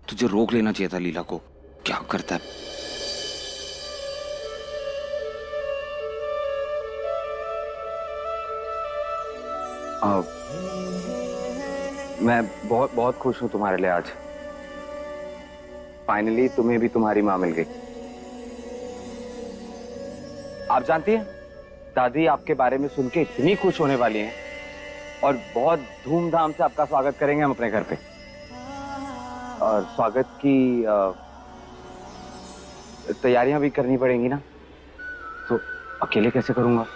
तुझे रोक लेना चाहिए था लीला को। क्या करता है? मैं बहुत बहुत खुश हूं तुम्हारे लिए आज। फाइनली तुम्हें भी तुम्हारी माँ मिल गई। आप जानती हैं, दादी आपके बारे में सुन के इतनी खुश होने वाली हैं और बहुत धूमधाम से आपका स्वागत करेंगे हम अपने घर पे। और स्वागत की तैयारियां भी करनी पड़ेंगी ना, तो अकेले कैसे करूंगा?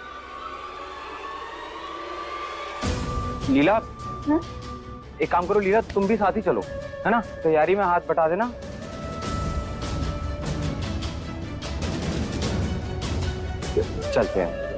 लीला, एक काम करो लीला, तुम भी साथ ही चलो, है ना? तैयारी में हाथ बटा देना। चलते हैं।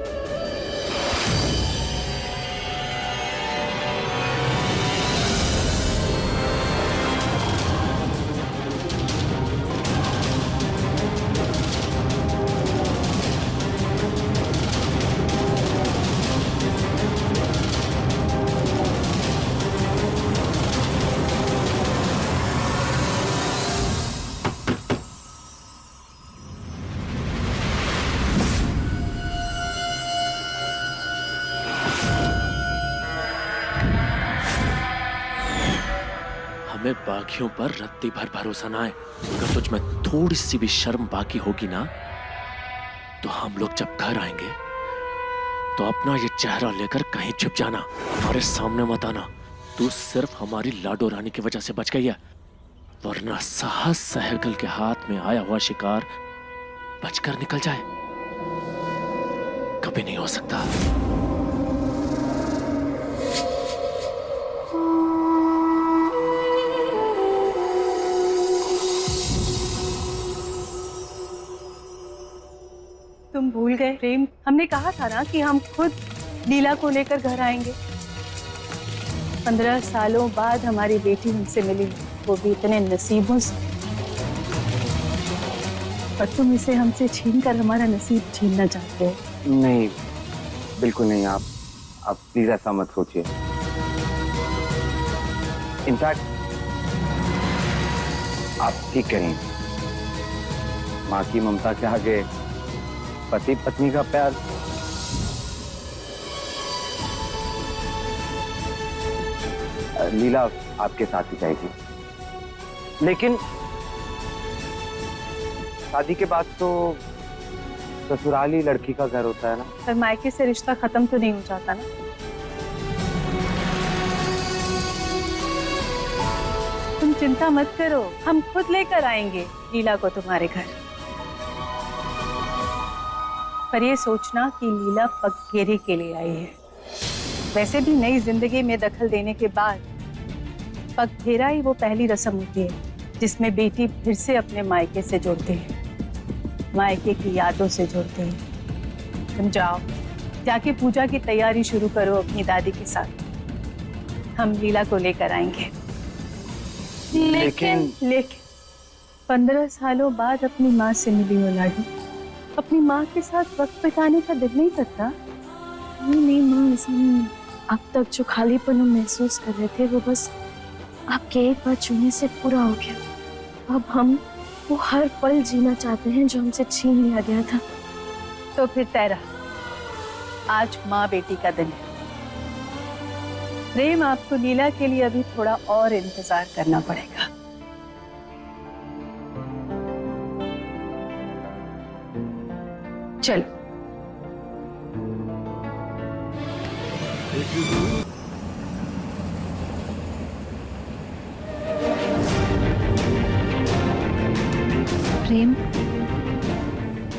हमें बाकियों पर रत्ती भर भरोसा ना है। अगर तुझ में थोड़ी सी भी शर्म बाकी होगी ना, तो हम लोग जब घर आएंगे तो अपना ये चेहरा लेकर कहीं छुप जाना, हमारे सामने मत आना। तू सिर्फ हमारी लाडो रानी की वजह से बच गई है, वरना साहस सहगल के हाथ में आया हुआ शिकार बचकर निकल जाए कभी नहीं हो सकता। तुम भूल गए प्रेम, हमने कहा था ना कि हम खुद लीला को लेकर घर आएंगे। 15 सालों बाद हमारी बेटी हमसे मिली, वो भी इतने नसीबों से। और तुम इसे हमसे छीनकर हमारा नसीब छीनना चाहते हो। नहीं, बिल्कुल नहीं। आप प्लीज ऐसा मत सोचिए। इनफैक्ट आप ठीक करें, माँ की ममता के आगे पति पत्नी का प्यार। लीला आपके साथ ही जाएगी, लेकिन शादी के बाद तो ससुराल ही लड़की का घर होता है ना। पर मायके से रिश्ता खत्म तो नहीं हो जाता ना। तुम चिंता मत करो, हम खुद लेकर आएंगे लीला को तुम्हारे घर। पर ये सोचना कि लीला पगफेरे के लिए आई है। वैसे भी नई जिंदगी में दखल देने के बाद पगफेरा ही वो पहली रस्म होती है जिसमें बेटी फिर से अपने मायके से जुड़ते हैं, मायके की यादों से जुड़ते हैं। तुम जाओ, जाके पूजा की तैयारी शुरू करो अपनी दादी के साथ। हम लीला को लेकर आएंगे। लेकिन 15 सालों बाद अपनी माँ से मिली हो लाडू, अपनी माँ के साथ वक्त बिताने का दिल नहीं करता? नहीं माँ, ऐसा नहीं। अब तक जो खालीपन हम महसूस कर रहे थे वो बस आपके एक बार छूने से पूरा हो गया। अब हम वो हर पल जीना चाहते हैं जो हमसे छीन लिया गया था। तो फिर तेरा आज माँ बेटी का दिन है। प्रेम, आपको लीला के लिए अभी थोड़ा और इंतजार करना पड़ेगा। चल। प्रेम,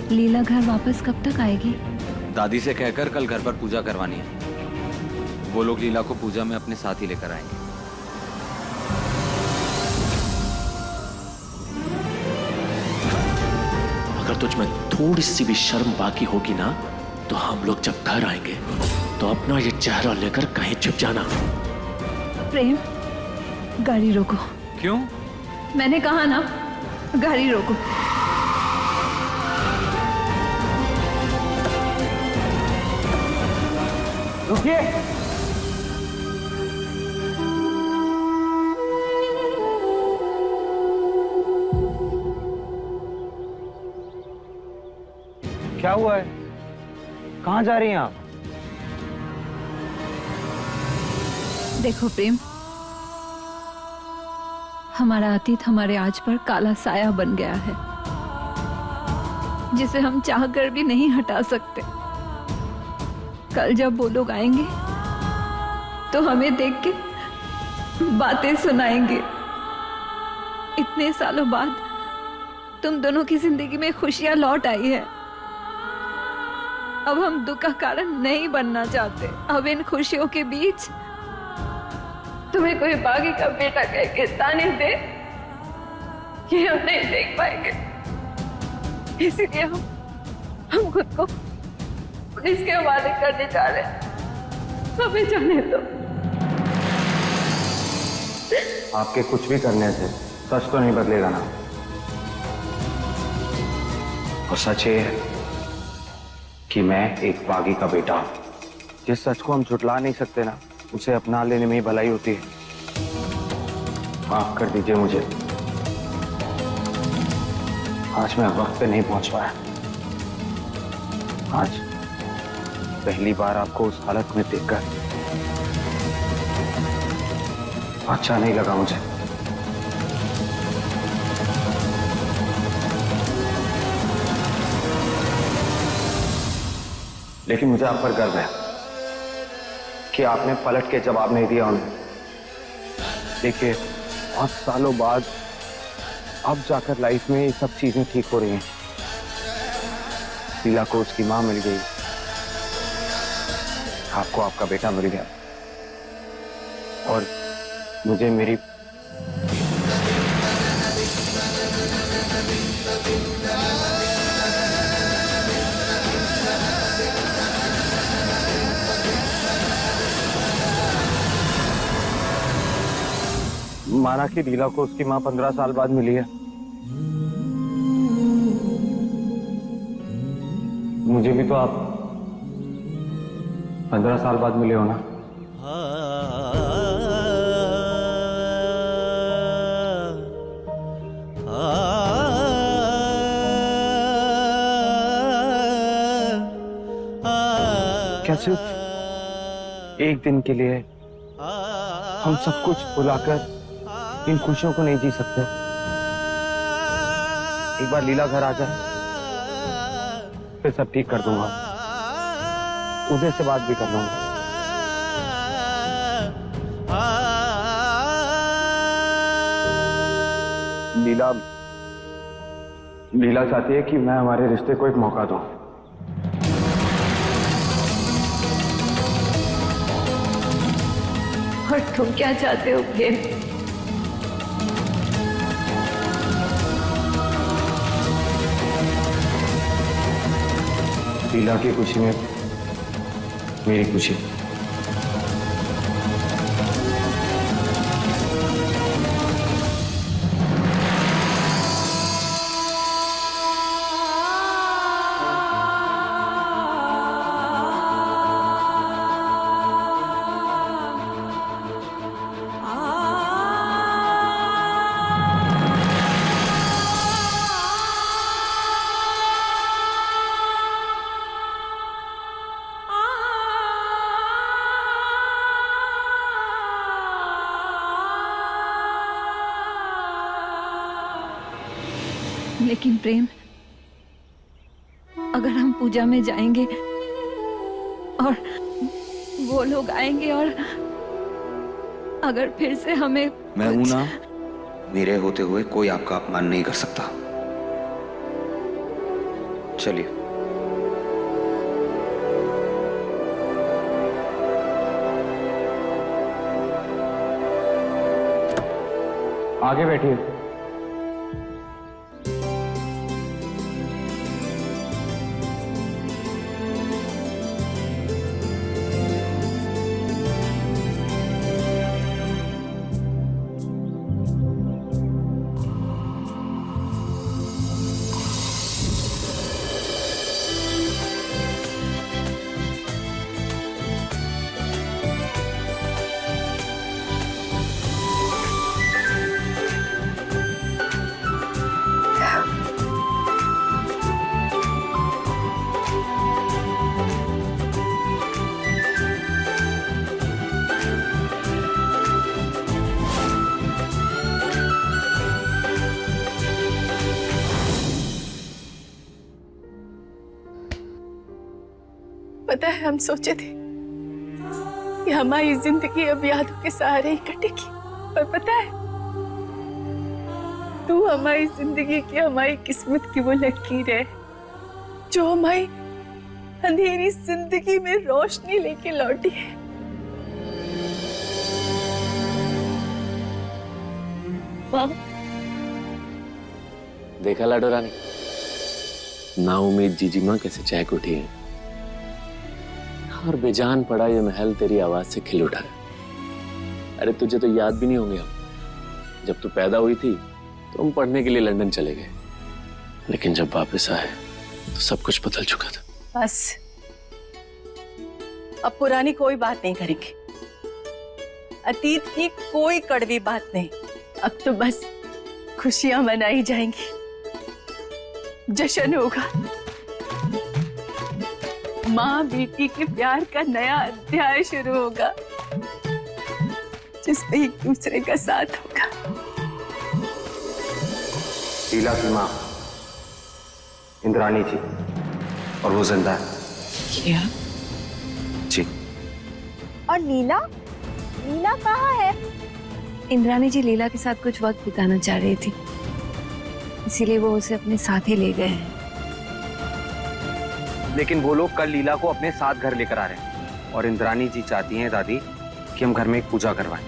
लीला घर वापस कब तक आएगी? दादी से कहकर कल घर पर पूजा करवानी है। वो लोग लीला को पूजा में अपने साथ ही लेकर आएंगे। अगर तुझ में थोड़ी सी भी शर्म बाकी होगी ना, तो हम लोग जब घर आएंगे तो अपना ये चेहरा लेकर कहीं छुप जाना। प्रेम, गाड़ी रोको। क्यों? मैंने कहा ना, गाड़ी रोको। रुकिए। क्या हुआ है? कहाँ जा रही हैं आप? देखो प्रेम, हमारा अतीत हमारे आज पर काला साया बन गया है, जिसे हम चाहकर भी नहीं हटा सकते। कल जब वो लोग आएंगे तो हमें देख के बातें सुनाएंगे। इतने सालों बाद तुम दोनों की जिंदगी में खुशियां लौट आई है। अब हम दुख का कारण नहीं बनना चाहते। अब इन खुशियों के बीच तुम्हें कोई बागी का बेटा कह के ताने दे कि हम नहीं देख पाएंगे, इसीलिए हम खुद को पुलिस के हवाले करने जा रहे हैं। हमें जाने दो। आपके कुछ भी करने से सच तो नहीं बदलेगा ना। और सच ये है कि मैं एक बागी का बेटा हूं। जिस सच को हम झुटला नहीं सकते ना, उसे अपना लेने में ही भलाई होती है। माफ कर दीजिए मुझे, आज मैं वक्त पे नहीं पहुंच पाया। आज पहली बार आपको उस हालत में देखकर अच्छा नहीं लगा मुझे। लेकिन मुझे आप पर गर्व है कि आपने पलट के जवाब नहीं दिया उन्हें। देखिए, बहुत सालों बाद अब जाकर लाइफ में ये सब चीजें ठीक हो रही हैं। लीला को उसकी मां मिल गई, आपको आपका बेटा मिल गया, और मुझे मेरी माना कि लीला को उसकी मां 15 साल बाद मिली है। मुझे भी तो आप 15 साल बाद मिले हो ना। क्या सिर्फ एक दिन के लिए हम सब कुछ भुलाकर इन खुशियों को नहीं जी सकते? एक बार लीला घर आ जाए, फिर सब ठीक कर दूंगा। उदय से बात भी कर लूंगा। लीला चाहती है कि मैं हमारे रिश्ते को एक मौका दूं। और तुम क्या चाहते हो प्रेम? लीला की खुशी में मेरी खुशी। लेकिन प्रेम, अगर हम पूजा में जाएंगे और वो लोग आएंगे और अगर फिर से हमें मैं हूं ना, मेरे होते हुए कोई आपका अपमान नहीं कर सकता। चलिए। आगे बैठिए। हम सोचे थे कि हमारी जिंदगी अब यादों के सहारे ही कटेगी, पर पता है तू हमारी जिंदगी की, हमारी किस्मत की वो लकीर है जो हमारी अंधेरी जिंदगी में रोशनी लेके लौटी है। देखा लाडो रानी, ना उम्मीद जीजी माँ कैसे चहक उठी है और बेजान पड़ा ये महल तेरी आवाज से खिल उठा है। अरे तुझे तो याद भी नहीं होंगे हम, जब तू पैदा हुई थी तो हम पढ़ने के लिए लंदन चले गए, लेकिन जब वापस आए तो सब कुछ बदल चुका था। बस अब पुरानी कोई बात नहीं करेंगे, अतीत की कोई कड़वी बात नहीं, अब तो बस खुशियां मनाई जाएंगी, जश्न होगा, माँ बेटी के प्यार का नया अध्याय शुरू होगा जिसमें एक दूसरे का साथ होगा। लीला की माँ इंद्राणी जी, और वो जिंदा है। क्या? जी। और लीला, लीला कहाँ है? इंद्राणी जी लीला के साथ कुछ वक्त बिताना चाह रही थी, इसीलिए वो उसे अपने साथ ही ले गए हैं। लेकिन वो लोग कल लीला को अपने साथ घर लेकर आ रहे हैं और इंद्राणी जी चाहती हैं दादी कि हम घर में एक पूजा करवाएं।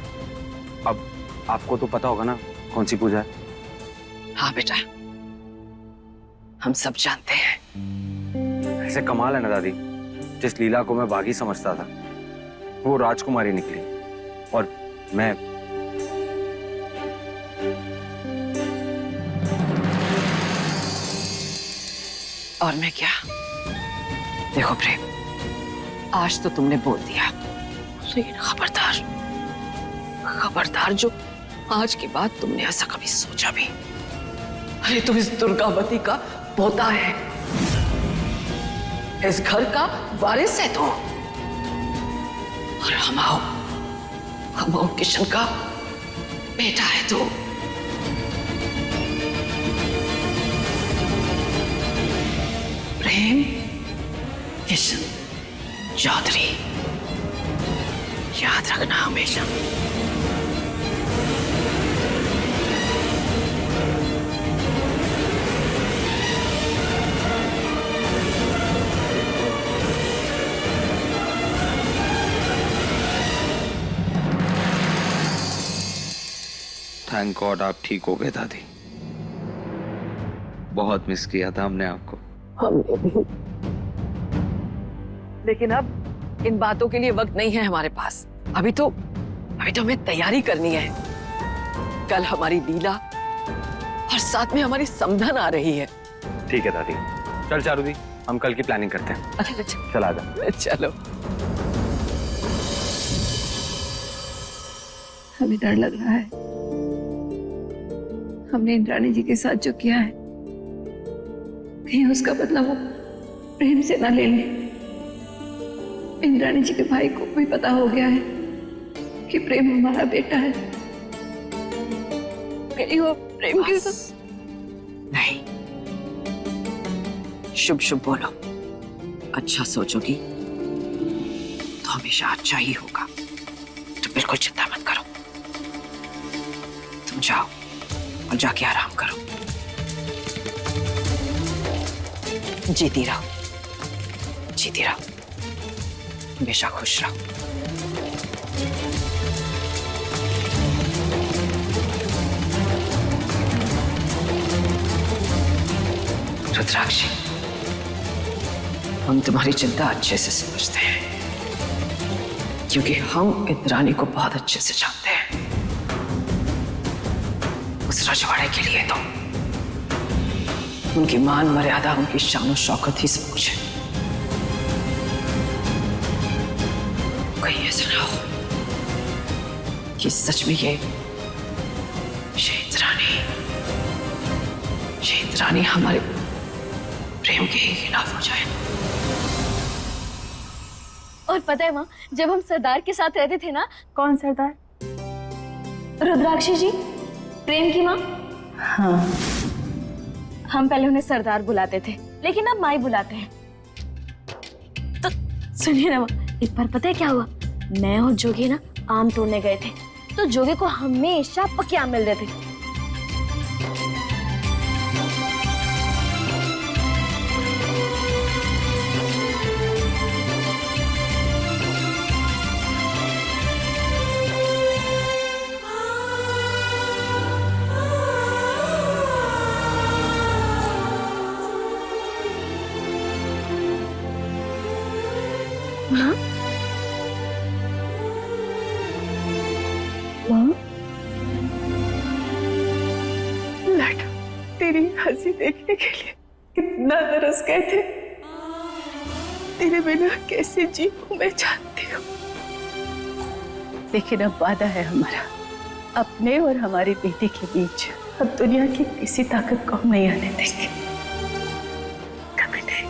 अब आपको तो पता होगा ना कौन सी पूजा है? हाँ बेटा, हम सब जानते हैं। ऐसे कमाल है ना दादी, जिस लीला को मैं बागी समझता था वो राजकुमारी निकली, और मैं और मैं क्या? देखो प्रेम, आज तो तुमने बोल दिया, लेकिन खबरदार, खबरदार जो आज के बाद तुमने ऐसा कभी सोचा भी। अरे तुम इस दुर्गावती का पोता है, इस घर का वारिस है तू, और हम किशन का बेटा है तू। प्रेम किशन चौधरी, याद रखना हमेशा। थैंक गॉड आप ठीक हो गए दादी, बहुत मिस किया था हमने आपको। लेकिन अब इन बातों के लिए वक्त नहीं है हमारे पास। अभी तो हमें तैयारी करनी है। कल हमारी लीला और साथ में हमारी समधन आ रही है। ठीक है दादी, चल चारू दी, हम कल की प्लानिंग करते हैं। अच्छा चल आजा। चलो। हमें डर लग रहा है, हमने इंद्राणी जी के साथ जो किया है कहीं उसका बदला वो प्रेम से ना ले ले। इंद्राणी जी के भाई को भी पता हो गया है कि प्रेम हमारा बेटा है, कहीं वो प्रेम के साथ नहीं, शुभ शुभ बोलो। अच्छा सोचोगी तो हमेशा अच्छा ही होगा, तो बिल्कुल चिंता मत करो। तुम जाओ और जाके आराम करो। जीती रहो, जीती रहो, हमेशा खुश रहो। रुद्राक्षी, हम तुम्हारी चिंता अच्छे से समझते हैं, क्योंकि हम इंद्राणी को बहुत अच्छे से जानते हैं। उस रजवाड़े के लिए तो उनकी मान मर्यादा, उनकी शान और शौकत ही सब कुछ है। कहीं ऐसा ना हो कि सच में ये इंद्राणी हमारे प्रेम के खिलाफ हो जाए। और पता है माँ, जब हम सरदार के साथ रहते थे ना। कौन सरदार? रुद्राक्षी जी, प्रेम की माँ। हाँ, हम पहले उन्हें सरदार बुलाते थे, लेकिन अब माई बुलाते हैं। तो सुनिए ना, एक बार पता है क्या हुआ? मैं और जोगी ना आम तोड़ने गए थे, तो जोगी को हमेशा पके आम मिल रहे थे। माँ? माँ? लाडो, तेरी हंसी देखने के लिए कितना तरस गए थे। तेरे बिना कैसे जीऊं मैं जानती हूँ, लेकिन अब वादा है हमारा, अपने और हमारी बेटी के बीच अब दुनिया की किसी ताकत को हम नहीं आने देंगे, कभी नहीं।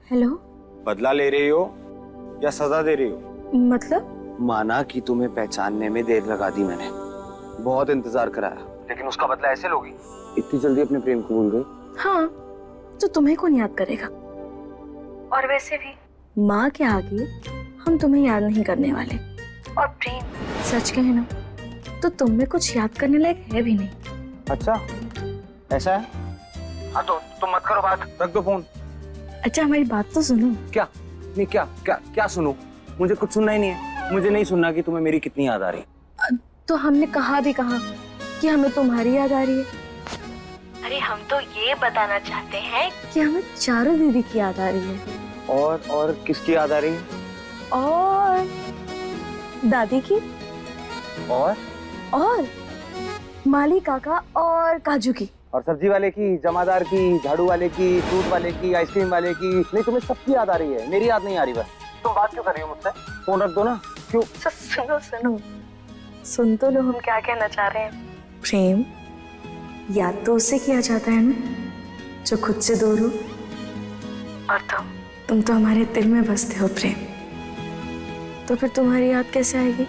हेलो? बदला ले रही हो या सजा दे रही हो? मतलब? माना कि तुम्हें पहचानने में देर लगा दी मैंने, बहुत इंतजार कराया, लेकिन उसका बदला ऐसे लोगी? इतनी जल्दी अपने प्रेम को भूल गई? हाँ, तो तुम्हें कौन याद करेगा? और वैसे भी माँ के आगे हम तुम्हें याद नहीं करने वाले। और प्रेम, सच कहे ना तो तुम में कुछ याद करने लायक है भी नहीं। अच्छा, ऐसा है? हाँ तो तुम मत करो बात, रख दो फोन। अच्छा, हमारी बात तो सुनो। क्या? नहीं, क्या क्या क्या सुनो? मुझे कुछ सुनना ही नहीं है। मुझे नहीं सुनना कि तुम्हें मेरी कितनी याद आ रही है। तो हमने कहा भी कहा कि हमें तुम्हारी याद आ रही है। अरे हम तो ये बताना चाहते हैं कि हमें चारों दीदी की याद आ रही है। और किसकी याद आ रही है? और दादी की, और माली काका और काजू की, और सब्जी वाले की, जमादार की, झाड़ू वाले की, फ्रूट वाले की, आइसक्रीम वाले की। नहीं, तुम्हें सबकी याद आ रही है, मेरी याद नहीं आ रही। बस तुम बात क्यों कर रही हो मुझसे? फोन रख दो ना। क्यों? सुनो सुनो, सुन तो लो हम क्या कहना चाह रहे हैं। प्रेम याद तो उससे किया जाता है ना जो खुद से दूर हो, और तुम तो हमारे दिल में बसते हो प्रेम, तो फिर तुम्हारी याद कैसे आएगी?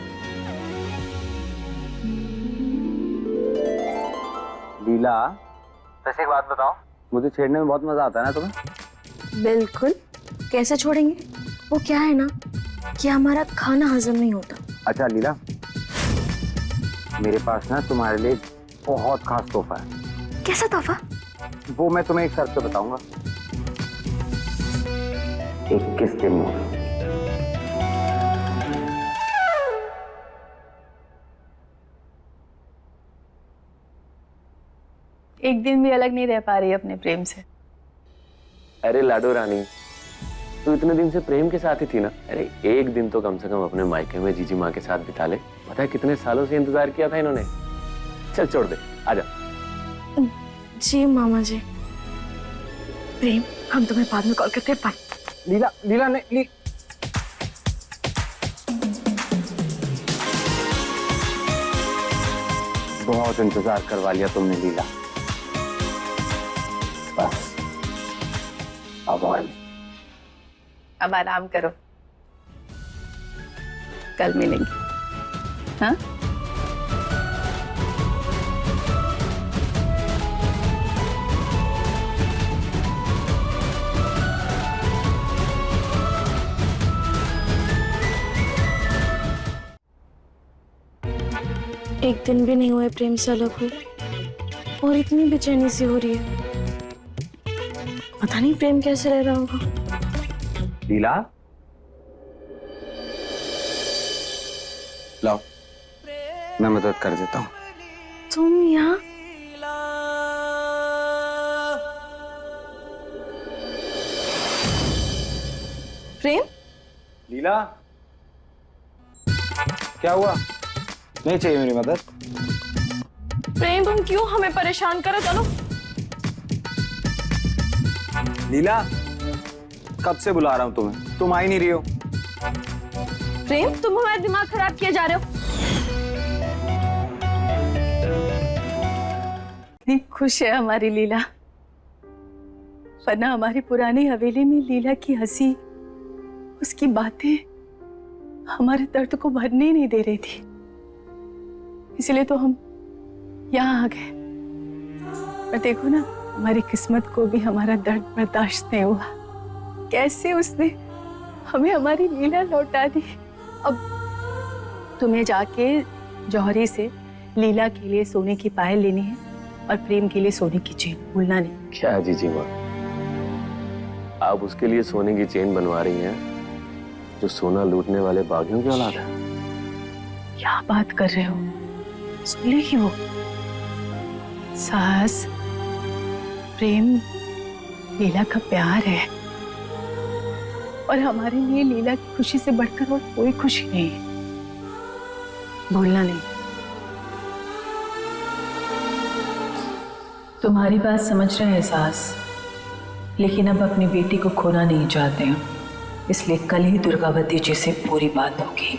लीला, वैसे एक बात बताओ, मुझे छेड़ने में बहुत मजा आता है ना तुम्हें? बिल्कुल, कैसे छोड़ेंगे? वो क्या है ना कि हमारा खाना हजम नहीं होता। अच्छा लीला, मेरे पास ना तुम्हारे लिए बहुत खास तोहफा है। कैसा तोहफा? वो मैं तुम्हें एक शर्त पे बताऊंगा। 21 दिन में। एक दिन भी अलग नहीं रह पा रही अपने प्रेम से। अरे लाडो रानी, तू इतने दिन से प्रेम के साथ ही थी ना। अरे एक दिन तो कम से कम अपने मायके में जीजी माँ के साथ बिता ले। पता है कितने सालों से इंतजार किया था इन्होंने। चल छोड़ दे, आजा। जी मामा जी। प्रेम, हम तुम्हें बाद में कॉल करते हैं। बाय। लीला, लीला ने बहुत इंतजार करवा लिया तुमने लीला। बस अब आराम करो, कल मिलेंगे। हाँ? एक दिन भी नहीं हुए प्रेम से अलग हुए, और इतनी बेचैनी सी हो रही है। पता नहीं प्रेम कैसे रह रहा होगा। लीला, लाओ, मैं मदद कर देता हूँ। तुम यहाँ? प्रेम? लीला, क्या हुआ? नहीं चाहिए मेरी मदद? प्रेम, तुम क्यों हमें परेशान करो? चलो। लीला, कब से बुला रहा हूँ तुम्हें, तुम आ ही नहीं रही हो। प्रेम, तुम हमारा दिमाग खराब किए जा रहे हो। इतनी खुश है हमारी लीला। वरना हमारी पुरानी हवेली में लीला की हंसी, उसकी बातें हमारे दर्द को भरने ही नहीं दे रही थी। इसलिए तो हम यहाँ आ गए। पर देखो ना, हमारी किस्मत को भी हमारा दर्द बर्दाश्त नहीं हुआ। कैसे उसने हमें हमारी लीला लौटा दी। अब तुम्हें जाके जौहरी से लीला के लिए सोने की पायल लेनी है और प्रेम के लिए सोने की चेन, भूलना नहीं। क्या जीजी माँ, आप उसके लिए सोने की चेन बनवा रही हैं जो सोना लूटने वाले बागियों की औलाद है? क्या बात कर रहे हो? सुन लेगी वो? सास, प्रेम लीला का प्यार है और हमारे लिए लीला की खुशी से बढ़कर और कोई खुशी नहीं है। भूलना नहीं। तुम्हारी बात समझ रहे हैं सास, लेकिन अब अपनी बेटी को खोना नहीं चाहते हम, इसलिए कल ही दुर्गावती जी से पूरी बात होगी।